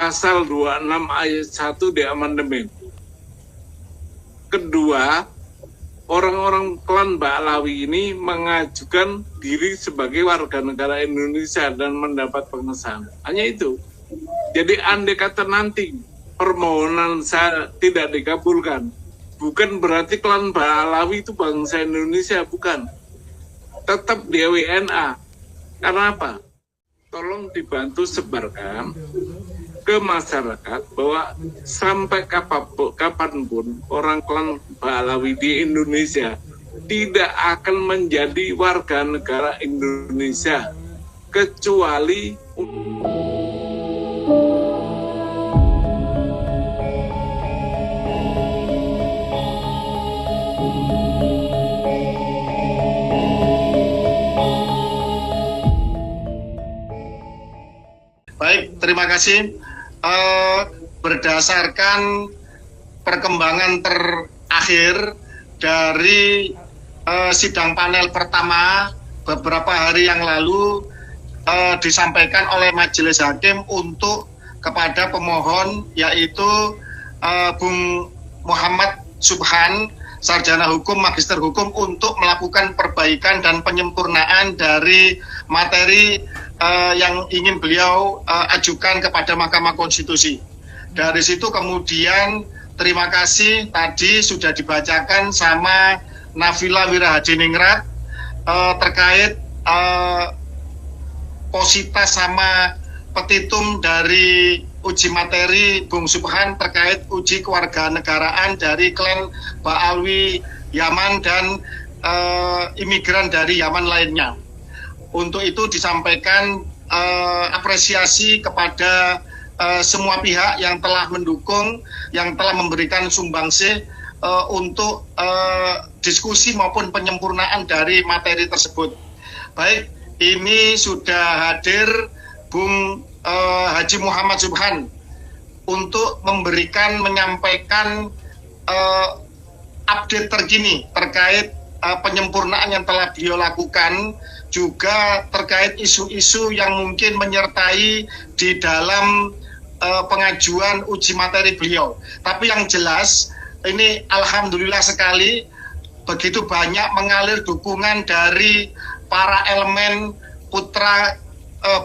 pasal 26 ayat 1 di amandemen. Kedua, orang-orang klan Ba'alawi ini mengajukan diri sebagai warga negara Indonesia dan mendapat pengesahan. Hanya itu. Jadi andai kata nanti permohonan saya tidak dikabulkan, bukan berarti klan Ba'alawi itu bangsa Indonesia, bukan. Tetap dia WNA. Karena apa? Tolong dibantu sebarkan ke masyarakat bahwa sampai kapanpun orang klan Ba'alawi di Indonesia tidak akan menjadi warga negara Indonesia kecuali Baik, terima kasih. Berdasarkan perkembangan terakhir dari sidang panel pertama beberapa hari yang lalu disampaikan oleh Majelis Hakim untuk kepada pemohon, yaitu Bung Muhammad Subhan, sarjana hukum, magister hukum, untuk melakukan perbaikan dan penyempurnaan dari materi yang ingin beliau ajukan kepada Mahkamah Konstitusi. Dari situ kemudian terima kasih tadi sudah dibacakan sama Nafila Wirahadiningrat terkait posita sama petitum dari uji materi Bung Subhan terkait uji kewarganegaraan dari klan Ba'alawi Yaman dan imigran dari Yaman lainnya. Untuk itu disampaikan apresiasi kepada semua pihak yang telah mendukung, yang telah memberikan sumbangsih untuk diskusi maupun penyempurnaan dari materi tersebut. Baik, ini sudah hadir Bung Haji Muhammad Subhan untuk menyampaikan update terkini terkait penyempurnaan yang telah beliau lakukan, juga terkait isu-isu yang mungkin menyertai di dalam pengajuan uji materi beliau. Tapi yang jelas, ini alhamdulillah sekali begitu banyak mengalir dukungan dari para elemen putra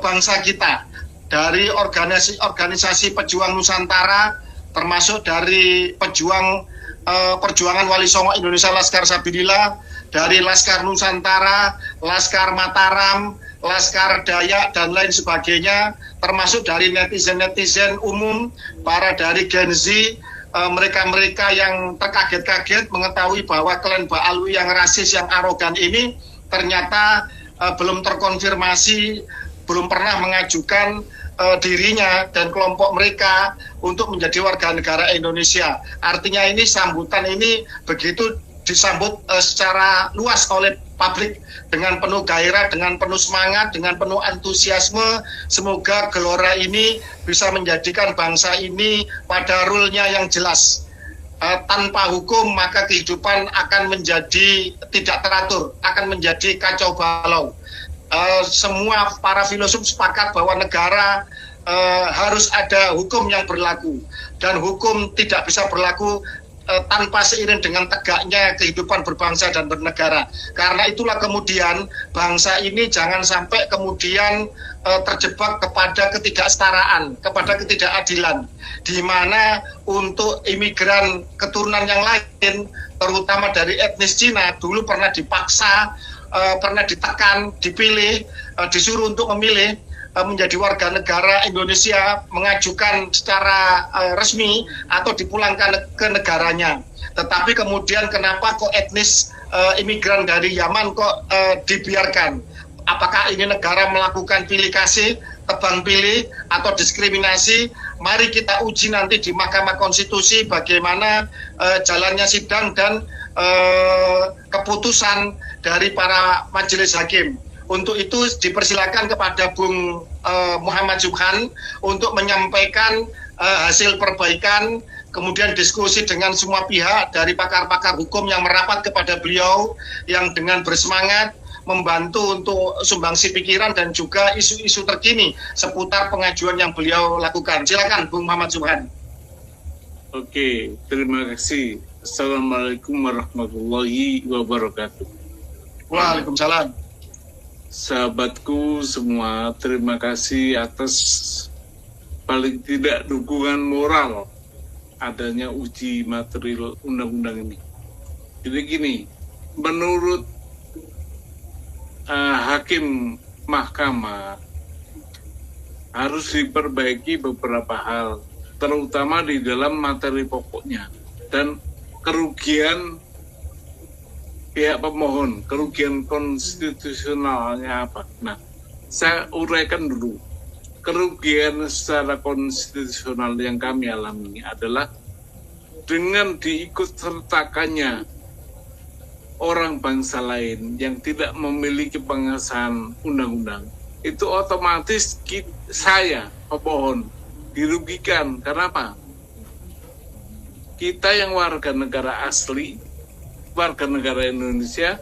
bangsa kita, dari organisasi pejuang Nusantara, termasuk dari perjuangan Wali Songo Indonesia Laskar Sabilillah, dari Laskar Nusantara, Laskar Mataram, Laskar Dayak, dan lain sebagainya, termasuk dari netizen-netizen umum, para dari Gen Z, mereka-mereka yang terkaget-kaget mengetahui bahwa klan Ba'alawi yang rasis, yang arogan ini ternyata belum terkonfirmasi, belum pernah mengajukan dirinya dan kelompok mereka untuk menjadi warga negara Indonesia. Artinya ini sambutan ini begitu disambut secara luas oleh publik dengan penuh gairah, dengan penuh semangat, dengan penuh antusiasme. Semoga gelora ini bisa menjadikan bangsa ini pada rule-nya yang jelas. Tanpa hukum maka kehidupan akan menjadi tidak teratur, akan menjadi kacau balau. Semua para filosof sepakat bahwa negara harus ada hukum yang berlaku, dan hukum tidak bisa berlaku tanpa seiring dengan tegaknya kehidupan berbangsa dan bernegara. Karena itulah kemudian bangsa ini jangan sampai kemudian terjebak kepada ketidaksetaraan, kepada ketidakadilan, di mana untuk imigran keturunan yang lain, terutama dari etnis Cina, dulu pernah dipaksa, pernah ditekan, dipilih, disuruh untuk memilih menjadi warga negara Indonesia, mengajukan secara resmi atau dipulangkan ke negaranya. Tetapi kemudian kenapa kok etnis imigran dari Yaman kok dibiarkan? Apakah ini negara melakukan pilih kasih, tebang pilih, atau diskriminasi? Mari kita uji nanti di Mahkamah Konstitusi bagaimana jalannya sidang dan keputusan dari para majelis hakim. Untuk itu dipersilakan kepada Bung Muhammad Subhan untuk menyampaikan hasil perbaikan, kemudian diskusi dengan semua pihak dari pakar-pakar hukum yang merapat kepada beliau, yang dengan bersemangat membantu untuk sumbangsi pikiran dan juga isu-isu terkini seputar pengajuan yang beliau lakukan. Silakan Bung Muhammad Subhan. Oke, terima kasih. Assalamualaikum warahmatullahi wabarakatuh. Waalaikumsalam. Sahabatku semua, terima kasih atas paling tidak dukungan moral adanya uji material undang-undang ini. Jadi gini, menurut hakim mahkamah harus diperbaiki beberapa hal, terutama di dalam materi pokoknya dan kerugian pihak pemohon, kerugian konstitusionalnya apa. Nah, saya uraikan dulu. Kerugian secara konstitusional yang kami alami adalah dengan diikutsertakannya orang bangsa lain yang tidak memiliki pengesahan undang-undang, itu otomatis saya, pemohon, dirugikan. Karena apa? Kita yang warga negara asli, warga negara Indonesia,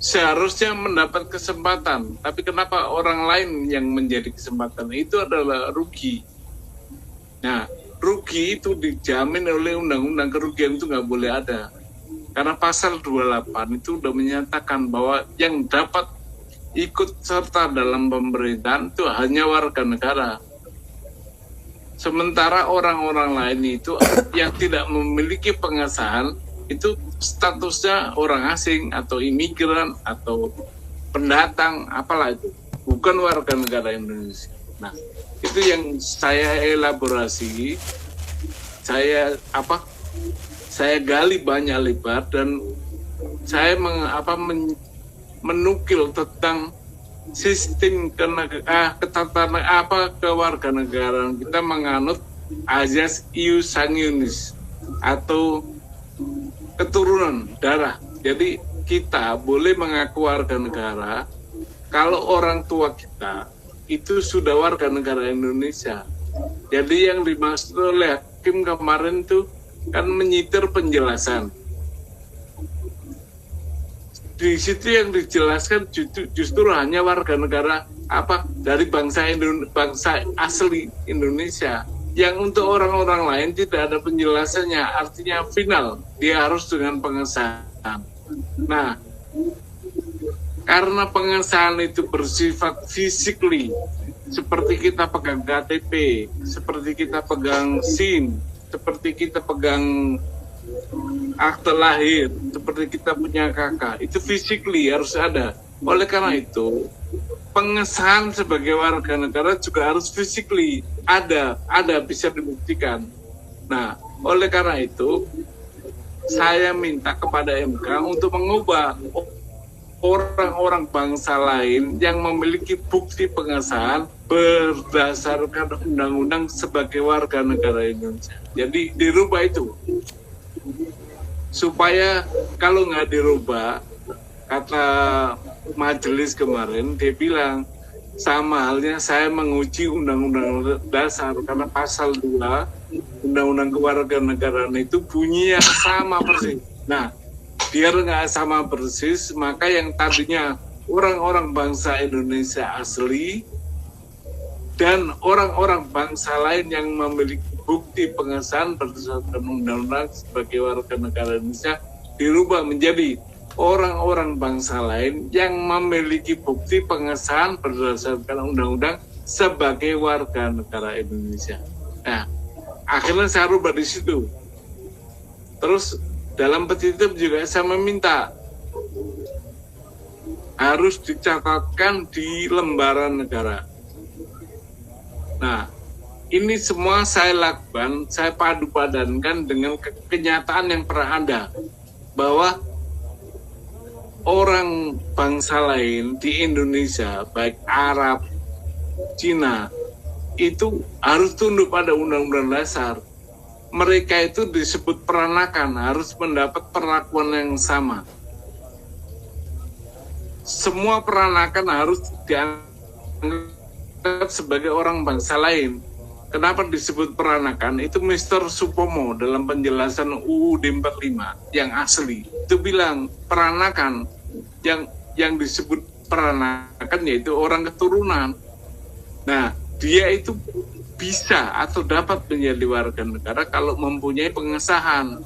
seharusnya mendapat kesempatan, tapi kenapa orang lain yang menjadi kesempatan? Itu adalah rugi. Nah, rugi itu dijamin oleh undang-undang, kerugian itu nggak boleh ada. Karena pasal 28 itu sudah menyatakan bahwa yang dapat ikut serta dalam pemerintahan itu hanya warga negara. Sementara orang-orang lain itu yang tidak memiliki pengesahan, itu statusnya orang asing atau imigran atau pendatang, apalah itu, bukan warga negara Indonesia. Nah, itu yang saya elaborasi, saya gali banyak lebar dan saya menukil tentang sistem kewarganegaraan kita menganut azas ius sanguinis atau keturunan darah. Jadi kita boleh mengaku warga negara kalau orang tua kita itu sudah warga negara Indonesia. Jadi yang dimaksud oleh hakim kemarin itu kan menyitir penjelasan. Di situ yang dijelaskan justru hanya warga negara dari bangsa asli Indonesia. Yang untuk orang-orang lain tidak ada penjelasannya, artinya final, dia harus dengan pengesahan. Nah, karena pengesahan itu bersifat physically, seperti kita pegang KTP, seperti kita pegang SIM, seperti kita pegang akte lahir, seperti kita punya kakak, itu physically harus ada. Oleh karena itu, pengesahan sebagai warga negara juga harus physically ada bisa dibuktikan. Nah, oleh karena itu saya minta kepada MK untuk mengubah orang-orang bangsa lain yang memiliki bukti pengesahan berdasarkan undang-undang sebagai warga negara Indonesia. Jadi dirubah itu supaya kalau nggak dirubah, kata majelis kemarin, dia bilang sama halnya saya menguji undang-undang dasar karena pasal 2 undang-undang kewarganegaraan itu bunyinya sama persis. Nah, biar nggak sama persis, maka yang tadinya orang-orang bangsa Indonesia asli dan orang-orang bangsa lain yang memiliki bukti pengesahan berdasarkan undang-undang sebagai warga negara Indonesia dirubah menjadi orang-orang bangsa lain yang memiliki bukti pengesahan berdasarkan undang-undang sebagai warga negara Indonesia. Nah, akhirnya saya rubah di situ. Terus dalam petitum juga saya meminta harus dicatatkan di lembaran negara. Nah, ini semua saya lakukan, saya padu-padankan dengan kenyataan yang pernah ada, bahwa orang bangsa lain di Indonesia, baik Arab, Cina, itu harus tunduk pada undang-undang dasar. Mereka itu disebut peranakan, harus mendapat perlakuan yang sama. Semua peranakan harus dianggap sebagai orang bangsa lain. Kenapa disebut peranakan? Itu Mr. Supomo dalam penjelasan UUD 45 yang asli. Itu bilang peranakan yang yang disebut peranakan, yaitu orang keturunan. Nah, dia itu bisa atau dapat menjadi warga negara kalau mempunyai pengesahan.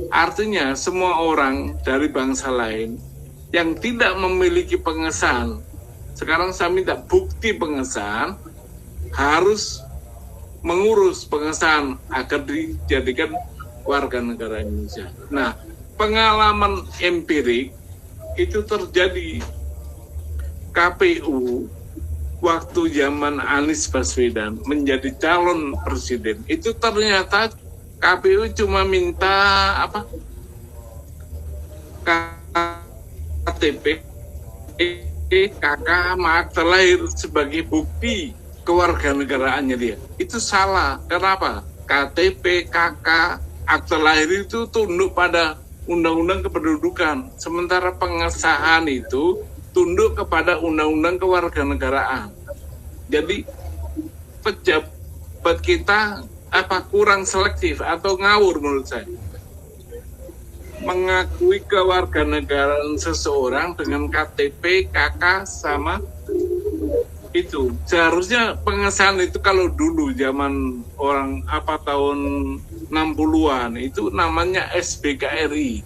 Artinya semua orang dari bangsa lain yang tidak memiliki pengesahan, sekarang saya minta bukti pengesahan, harus mengurus pengesahan agar dijadikan warga negara Indonesia. Nah, pengalaman empirik itu terjadi. KPU waktu zaman Anies Baswedan menjadi calon presiden, itu ternyata KPU cuma minta apa? KTP, KK, akta lahir sebagai bukti kewarganegaraannya dia. Itu salah. Kenapa? KTP, KK, akta lahir itu tunduk pada Undang-Undang Kependudukan. Sementara pengesahan itu tunduk kepada Undang-Undang Kewarganegaraan. Jadi pejabat kita kurang selektif atau ngawur menurut saya. Mengakui kewarganegaraan seseorang dengan KTP, KK sama itu. Seharusnya pengesahan itu kalau dulu zaman orang tahun 60-an itu namanya SBKRI.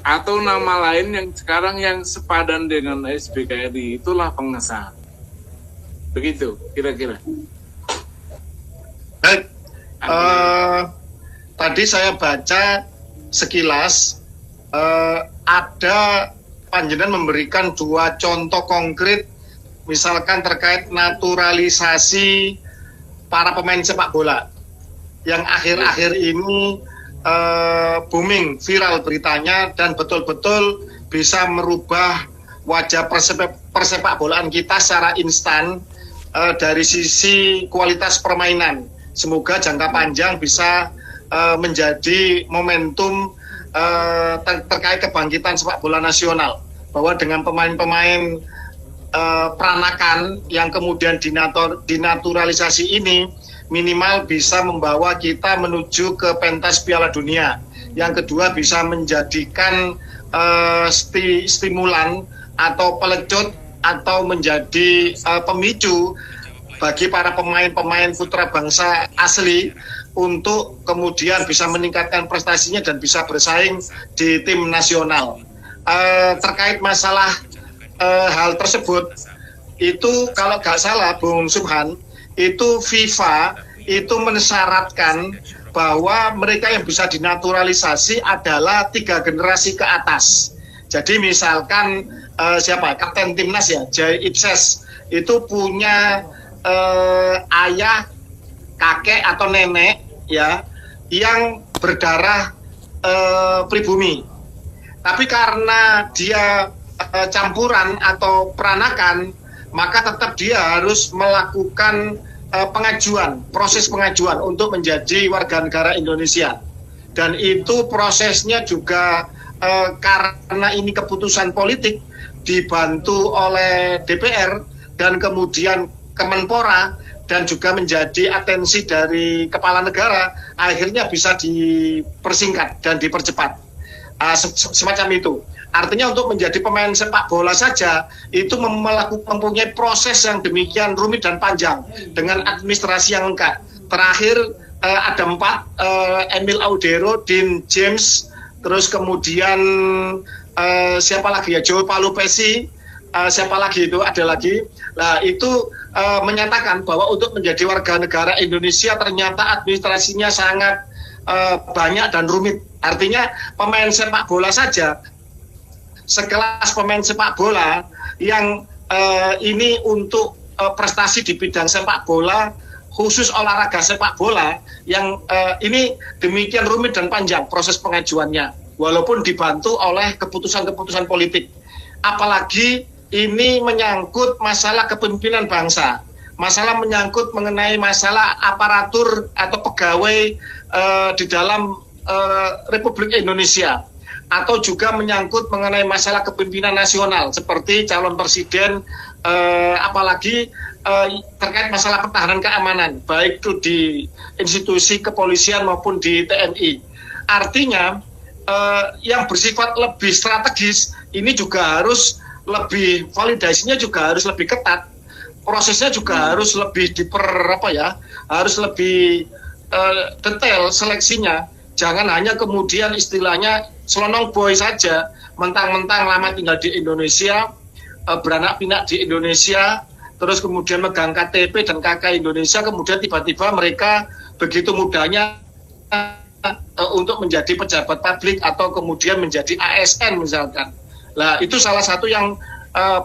Atau nama lain yang sekarang yang sepadan dengan SBKRI, itulah pengesahan. Begitu kira-kira. Baik, tadi saya baca sekilas ada panjenengan memberikan 2 contoh konkret, misalkan terkait naturalisasi para pemain sepak bola yang akhir-akhir ini booming, viral beritanya, dan betul-betul bisa merubah wajah persepak bolaan kita secara instan dari sisi kualitas permainan. Semoga jangka panjang bisa menjadi momentum terkait kebangkitan sepak bola nasional, bahwa dengan pemain-pemain peranakan yang kemudian dinaturalisasi ini minimal bisa membawa kita menuju ke pentas Piala Dunia. Yang kedua, bisa menjadikan stimulan atau pelecut atau menjadi pemicu bagi para pemain-pemain putra bangsa asli untuk kemudian bisa meningkatkan prestasinya dan bisa bersaing di tim nasional. Terkait masalah hal tersebut, itu kalau nggak salah Bung Subhan, itu FIFA itu mensyaratkan bahwa mereka yang bisa dinaturalisasi adalah 3 generasi ke atas. Jadi misalkan Kapten Timnas ya, Jai Ipses itu punya ayah, kakek atau nenek ya yang berdarah pribumi. Tapi karena dia campuran atau peranakan, maka tetap dia harus melakukan proses pengajuan untuk menjadi warga negara Indonesia. Dan itu prosesnya juga karena ini keputusan politik dibantu oleh DPR dan kemudian Kemenpora dan juga menjadi atensi dari kepala negara, akhirnya bisa dipersingkat dan dipercepat. Semacam itu. Artinya untuk menjadi pemain sepak bola saja itu mempunyai proses yang demikian rumit dan panjang dengan administrasi yang lengkap. Terakhir ada 4, Emil Audero, Dean James, terus kemudian siapa lagi ya, Joe Palupesi, siapa lagi itu, ada lagi. Nah itu menyatakan bahwa untuk menjadi warga negara Indonesia ternyata administrasinya sangat banyak dan rumit. Artinya pemain sepak bola saja, sekelas pemain sepak bola yang ini untuk prestasi di bidang sepak bola, khusus olahraga sepak bola, yang ini demikian rumit dan panjang proses pengajuannya, walaupun dibantu oleh keputusan-keputusan politik. Apalagi ini menyangkut masalah kepemimpinan bangsa, masalah menyangkut mengenai masalah aparatur atau pegawai di dalam Republik Indonesia, atau juga menyangkut mengenai masalah kepemimpinan nasional seperti calon presiden, apalagi terkait masalah pertahanan keamanan, baik itu di institusi kepolisian maupun di TNI. Artinya yang bersifat lebih strategis ini juga harus lebih, validasinya juga harus lebih ketat, prosesnya juga harus lebih harus lebih detail seleksinya. Jangan hanya kemudian istilahnya selonong boy saja, mentang-mentang lama tinggal di Indonesia, beranak pinak di Indonesia, terus kemudian megang KTP dan KK Indonesia, kemudian tiba-tiba mereka begitu mudahnya untuk menjadi pejabat publik atau kemudian menjadi ASN misalkan. Nah, itu salah satu yang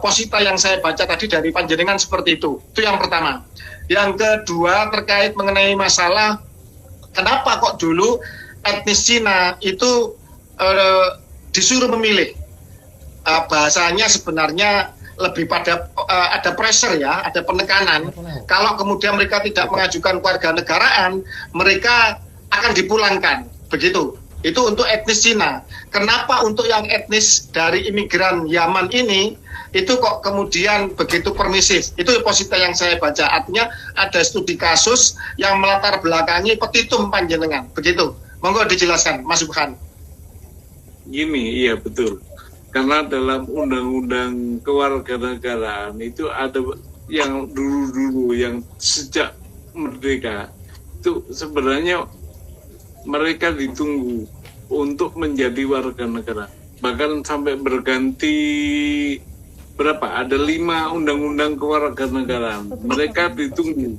posita yang saya baca tadi dari panjenengan seperti itu. Itu yang pertama. Yang kedua terkait mengenai masalah kenapa kok dulu etnis Cina itu disuruh memilih. Bahasanya sebenarnya lebih pada ada pressure ya, ada penekanan. Kalau kemudian mereka tidak mengajukan kewarganegaraan, mereka akan dipulangkan. Begitu. Itu untuk etnis Cina. Kenapa untuk yang etnis dari imigran Yaman ini itu kok kemudian begitu permisif? Itu posita yang saya baca. Artinya ada studi kasus yang melatar belakangi petitum panjenengan. Begitu. Monggo dijelaskan, Mas Subhan. Gini, iya betul. Karena dalam undang-undang kewarganegaraan itu ada yang dulu-dulu yang sejak merdeka itu sebenarnya mereka ditunggu untuk menjadi warga negara. Bahkan sampai berganti berapa? Ada 5 undang-undang kewarganegaraan. Mereka ditunggu.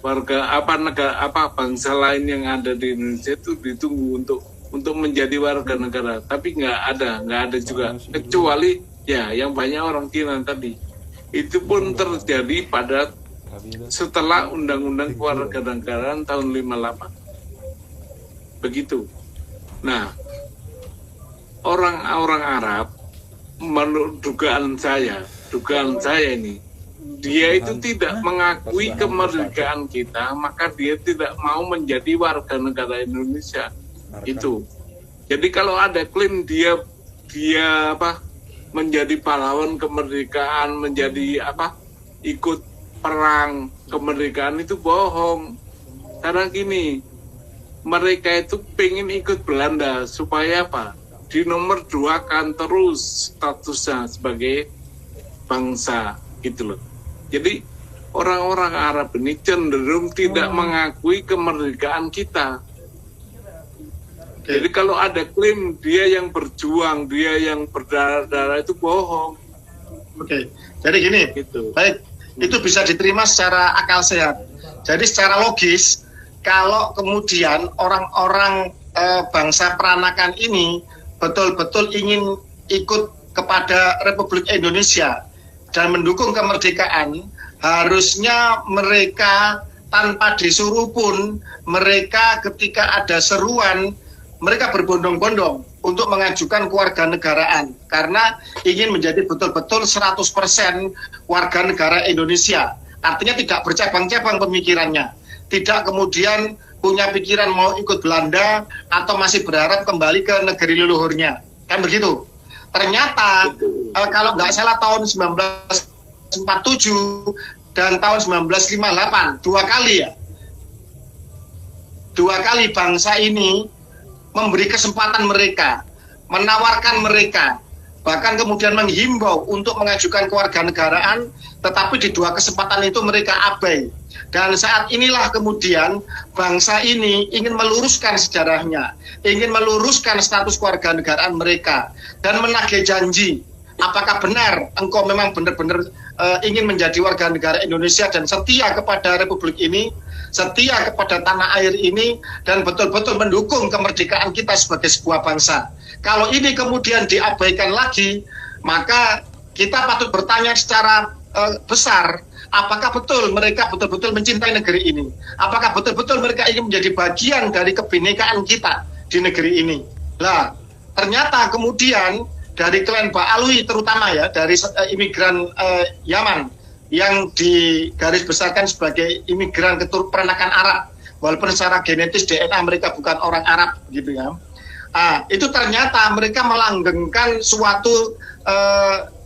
Negara bangsa lain yang ada di Indonesia itu ditunggu untuk menjadi warga negara, tapi nggak ada juga, kecuali ya yang banyak orang Cina tadi. Itu pun terjadi pada setelah undang-undang kewarganegaraan tahun 58. Begitu. Nah, orang-orang Arab, menurut dugaan saya ini, dia itu tidak mengakui kemerdekaan kita, maka dia tidak mau menjadi warga negara Indonesia. Itu. Jadi kalau ada klaim dia menjadi pahlawan kemerdekaan, menjadi ikut perang kemerdekaan, itu bohong. Karena gini, mereka itu pengen ikut Belanda supaya dinomor 2-kan terus statusnya sebagai bangsa gitu loh. Jadi orang-orang Arab ini cenderung tidak mengakui kemerdekaan kita. Jadi kalau ada klaim dia yang berjuang, dia yang berdarah-darah, itu bohong. Oke, jadi gini, gitu. Baik, itu bisa diterima secara akal sehat. Jadi secara logis, kalau kemudian orang-orang bangsa peranakan ini betul-betul ingin ikut kepada Republik Indonesia dan mendukung kemerdekaan, harusnya mereka tanpa disuruh pun, mereka ketika ada seruan, mereka berbondong-bondong untuk mengajukan kewarganegaraan karena ingin menjadi betul-betul 100% warga negara Indonesia. Artinya tidak bercabang-cabang pemikirannya, tidak kemudian punya pikiran mau ikut Belanda atau masih berharap kembali ke negeri leluhurnya, kan begitu. Ternyata kalau nggak salah tahun 1947 dan tahun 1958 dua kali bangsa ini memberi kesempatan mereka, menawarkan mereka, bahkan kemudian menghimbau untuk mengajukan kewarganegaraan, tetapi di 2 kesempatan itu mereka abai. Dan saat inilah kemudian bangsa ini ingin meluruskan sejarahnya, ingin meluruskan status kewarganegaraan mereka, dan menagih janji, apakah benar engkau memang benar-benar ingin menjadi warga negara Indonesia dan setia kepada Republik ini, setia kepada tanah air ini, dan betul-betul mendukung kemerdekaan kita sebagai sebuah bangsa. Kalau ini kemudian diabaikan lagi, maka kita patut bertanya secara besar, apakah betul mereka betul-betul mencintai negeri ini? Apakah betul-betul mereka ingin menjadi bagian dari kebinekaan kita di negeri ini? Nah, ternyata kemudian dari klan Ba'alwi terutama ya, dari imigran Yaman yang digarisbesarkan sebagai imigran peranakan Arab, walaupun secara genetis DNA mereka bukan orang Arab gitu ya. Itu ternyata mereka melanggengkan suatu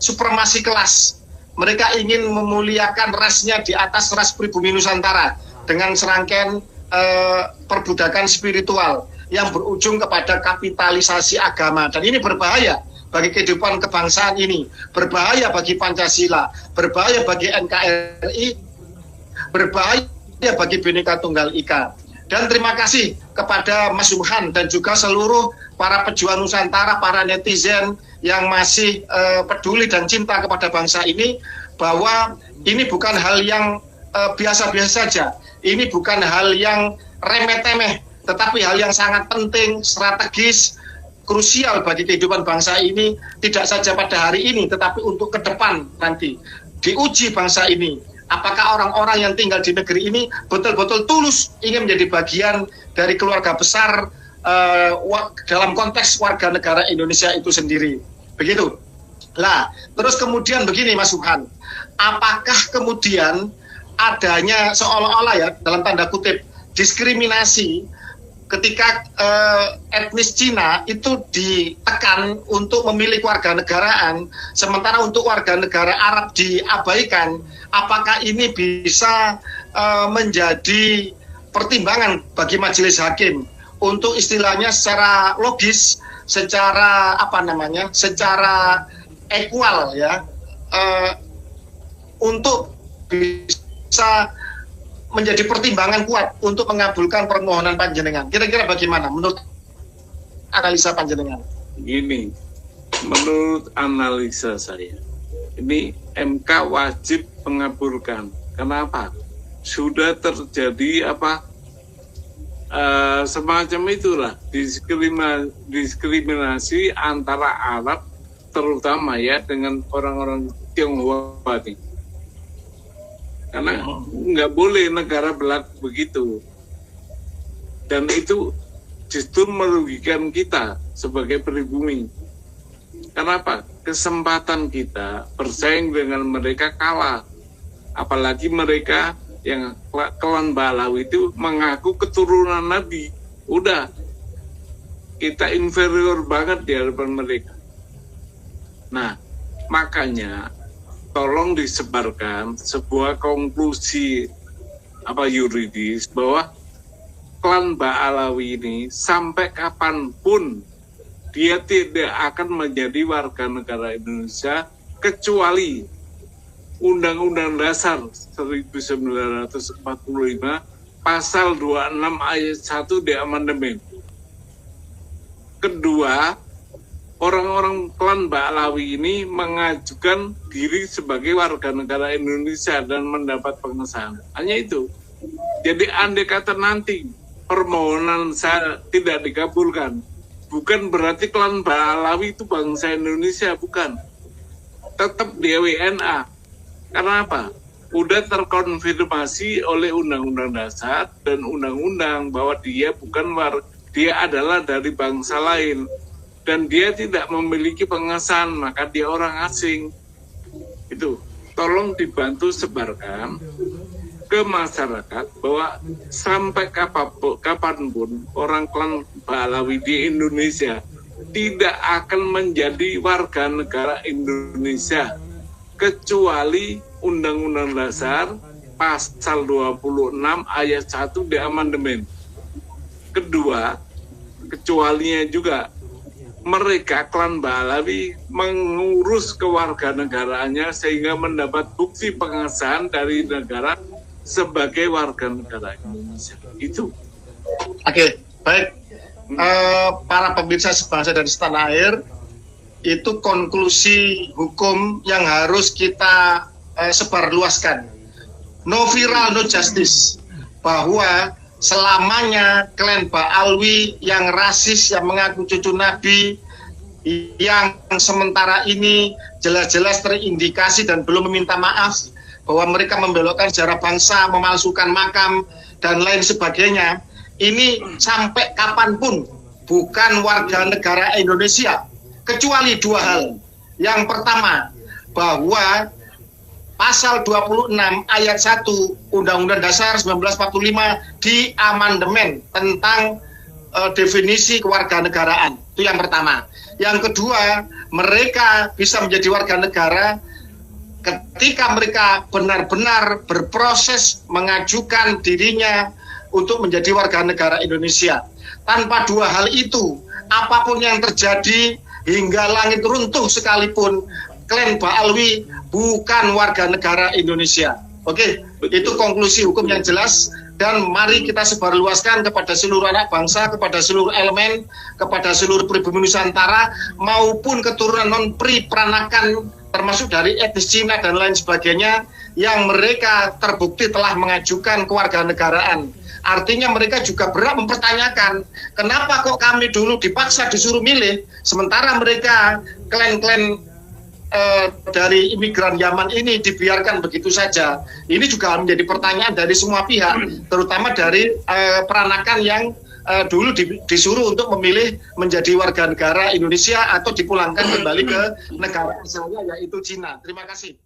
supremasi kelas. Mereka ingin memuliakan rasnya di atas ras pribumi Nusantara dengan serangkaian perbudakan spiritual yang berujung kepada kapitalisasi agama. Dan ini berbahaya bagi kehidupan kebangsaan ini, berbahaya bagi Pancasila, berbahaya bagi NKRI, berbahaya bagi Bhinneka Tunggal Ika. Dan terima kasih kepada Mas Subhan dan juga seluruh para pejuang Nusantara, para netizen yang masih peduli dan cinta kepada bangsa ini, bahwa ini bukan hal yang biasa-biasa saja. Ini bukan hal yang remeh-temeh, tetapi hal yang sangat penting, strategis, krusial bagi kehidupan bangsa ini, tidak saja pada hari ini, tetapi untuk ke depan nanti. Diuji bangsa ini, apakah orang-orang yang tinggal di negeri ini betul-betul tulus ingin menjadi bagian dari keluarga besar dalam konteks warga negara Indonesia itu sendiri. Begitu. Lah, terus kemudian begini Mas Subhan, apakah kemudian adanya seolah-olah ya, dalam tanda kutip, diskriminasi ketika etnis Cina itu ditekan untuk memilih warga negaraan, sementara untuk warga negara Arab diabaikan? Apakah ini bisa menjadi pertimbangan bagi majelis hakim untuk istilahnya secara logis, secara secara equal ya, untuk bisa menjadi pertimbangan kuat untuk mengabulkan permohonan panjenengan? Kira-kira bagaimana menurut analisa panjenengan? Gini, menurut analisa saya, ini MK wajib mengabulkan. Kenapa? Sudah terjadi semacam itulah diskriminasi antara Arab, terutama ya dengan orang-orang Tionghoa ini. Karena nggak boleh negara berlaku begitu, dan itu justru merugikan kita sebagai pribumi. Kenapa? Kesempatan kita bersaing dengan mereka kalah, apalagi mereka yang klan Balawi itu mengaku keturunan Nabi. Udah, kita inferior banget di hadapan mereka. Nah, makanya tolong disebarkan sebuah konklusi yuridis bahwa klan Ba'alawi ini sampai kapanpun dia tidak akan menjadi warga negara Indonesia kecuali Undang-Undang Dasar 1945 pasal 26 ayat 1 diamandemen. Kedua, orang-orang klan Ba'alawi ini mengajukan diri sebagai warga negara Indonesia dan mendapat pengesahan. Hanya itu. Jadi andai kata nanti permohonan saya tidak dikabulkan, bukan berarti klan Ba'alawi itu bangsa Indonesia, bukan. Tetap dia WNA. Karena apa? Udah terkonfirmasi oleh Undang-Undang Dasar dan Undang-Undang bahwa dia dia adalah dari bangsa lain. Dan dia tidak memiliki pengesahan, maka dia orang asing. Itu, tolong dibantu sebarkan ke masyarakat bahwa sampai kapanpun orang klan Ba'alawi di Indonesia tidak akan menjadi warga negara Indonesia kecuali Undang-Undang Dasar pasal 26 ayat 1 diamandemen. Kedua, kecualinya juga mereka klan Ba'alawi mengurus kewarganegaraannya sehingga mendapat bukti pengesahan dari negara sebagai warga negara Indonesia. Itu. Oke, baik. Para pemirsa sebangsa dan setanah air, itu konklusi hukum yang harus kita sebarluaskan. No viral, no justice. Bahwa selamanya klan Ba'alawi yang rasis, yang mengaku cucu Nabi, yang sementara ini jelas-jelas terindikasi dan belum meminta maaf bahwa mereka membelokkan sejarah bangsa, memalsukan makam, dan lain sebagainya, ini sampai kapanpun bukan warga negara Indonesia, kecuali dua hal. Yang pertama, bahwa pasal 26 ayat 1 Undang-Undang Dasar 1945 di amandemen tentang definisi kewarganegaraan. Itu yang pertama. Yang kedua, mereka bisa menjadi warga negara ketika mereka benar-benar berproses mengajukan dirinya untuk menjadi warga negara Indonesia. Tanpa dua hal itu, apapun yang terjadi, hingga langit runtuh sekalipun klan Ba'alwi bukan warga negara Indonesia. Oke, itu konklusi hukum yang jelas, dan mari kita sebarluaskan kepada seluruh anak bangsa, kepada seluruh elemen, kepada seluruh pribumi Nusantara maupun keturunan non-pri peranakan termasuk dari etnis Cina dan lain sebagainya yang mereka terbukti telah mengajukan kewarganegaraan. Artinya mereka juga berhak mempertanyakan, kenapa kok kami dulu dipaksa disuruh milih, sementara mereka klan-klan dari imigran Yaman ini dibiarkan begitu saja. Ini juga menjadi pertanyaan dari semua pihak, terutama dari peranakan yang dulu disuruh untuk memilih menjadi warga negara Indonesia atau dipulangkan kembali ke negara asalnya yaitu Cina. Terima kasih.